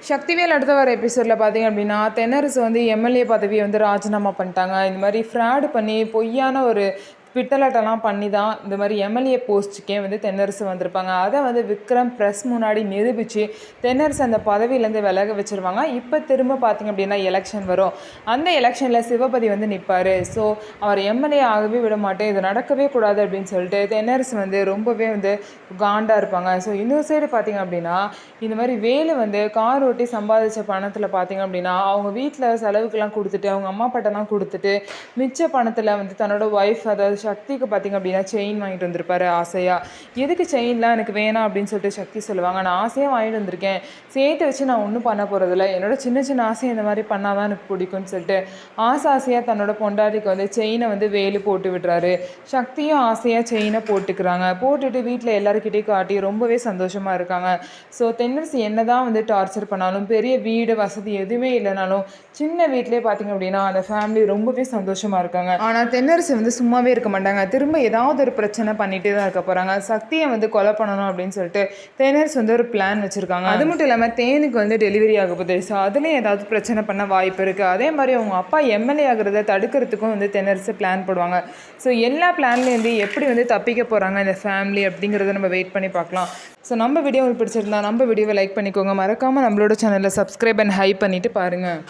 சக்திவேல் அடுத்த வர எபிசோடில் பார்த்தீங்க அப்படின்னா தென்னரசு வந்து எம்எல்ஏ பதவியை வந்து ராஜினாமா பண்ணிட்டாங்க. இந்த மாதிரி ஃப்ராடு பண்ணி பொய்யான ஒரு பித்தலாட்டெல்லாம் பண்ணி தான் இந்த மாதிரி எம்எல்ஏ போஸ்ட்டுக்கே வந்து தென்னரசு வந்திருப்பாங்க. அதை வந்து விக்ரம் ப்ரெஸ் முன்னாடி நிரூபித்து தென்னரசு அந்த பதவியிலேருந்து விலக வச்சுருவாங்க. இப்போ திரும்ப பார்த்திங்க அப்படின்னா எலெக்ஷன் வரும். அந்த எலெக்ஷனில் சிவபதி வந்து நிற்பார். ஸோ அவர் எம்எல்ஏ ஆகவே விட மாட்டேன், இது நடக்கவே கூடாது அப்படின்னு சொல்லிட்டு தென்னரசு வந்து ரொம்பவே வந்து காண்டாக இருப்பாங்க. ஸோ இன்னொரு சைடு பார்த்திங்க அப்படின்னா இந்த மாதிரி வேலு வந்து கார் ஓட்டி சம்பாதிச்ச பணத்தில் பார்த்திங்க அப்படின்னா அவங்க வீட்டில் செலவுக்கெல்லாம் கொடுத்துட்டு அவங்க அம்மா அப்பாட்டெல்லாம் கொடுத்துட்டு மிச்ச பணத்தில் வந்து தன்னோட ஒய்ஃப் அதாவது சக்திக்கு பார்த்திங்க அப்படின்னா செயின் வாங்கிட்டு வந்திருப்பாரு ஆசையாக. எதுக்கு செயின்லாம் எனக்கு வேணாம் அப்படின்னு சொல்லிட்டு சக்தி சொல்லுவாங்க. நான் ஆசையாக வாங்கிட்டு வந்திருக்கேன், சேர்த்து வச்சு நான் ஒன்றும் பண்ண போகிறதில்ல, என்னோட சின்ன சின்ன ஆசை இந்த மாதிரி பண்ணால் தான் எனக்கு பிடிக்கும்னு சொல்லிட்டு ஆசையாக தன்னோட பொண்டாட்டிக்கு வந்து செயினை வந்து வேலு போட்டு விடுறாரு. சக்தியும் ஆசையாக செயினை போட்டுக்கிறாங்க. போட்டுட்டு வீட்டில் எல்லாருக்கிட்டையும் காட்டி ரொம்பவே சந்தோஷமாக இருக்காங்க. ஸோ தென்னரசு என்ன தான் வந்து டார்ச்சர் பண்ணாலும் பெரிய வீடு வசதி எதுவுமே இல்லைனாலும் சின்ன வீட்டிலே பார்த்திங்க அப்படின்னா அந்த ஃபேமிலி ரொம்பவே சந்தோஷமாக இருக்காங்க. ஆனால் தென்னரசு வந்து சும்மாவே இருக்க மாட்டாங்க, திரும்ப ஏதாவது ஒரு பிரச்சனை பண்ணிகிட்டே தான் இருக்க போகிறாங்க. சக்தியை வந்து கொலை பண்ணணும் அப்படின்னு சொல்லிட்டு தென்னரசு வந்து ஒரு பிளான் வச்சுருக்காங்க. அது மட்டும் இல்லாமல் தேனுக்கு வந்து டெலிவரி ஆக போகுது. ஸோ அதுலேயும் ஏதாவது பிரச்சனை பண்ண வாய்ப்பு இருக்குது. அதே மாதிரி அவங்க அப்பா எம்எல்ஏ ஆகிறத தடுக்கிறதுக்கும் வந்து தென்னரசு பிளான் போடுவாங்க. ஸோ எல்லா பிளான்லேருந்து எப்படி வந்து தப்பிக்க போகிறாங்க இந்த ஃபேமிலி அப்படிங்கிறத நம்ம வெயிட் பண்ணி பார்க்கலாம். ஸோ நம்ம வீடியோ உங்களுக்கு பிடிச்சிருந்தா நம்ம வீடியோவை லைக் பண்ணிக்கோங்க. மறக்காமல் நம்மளோட சேனலில் சப்ஸ்கிரைப் அண்ட் ஹைப் பண்ணிவிட்டு பாருங்கள்.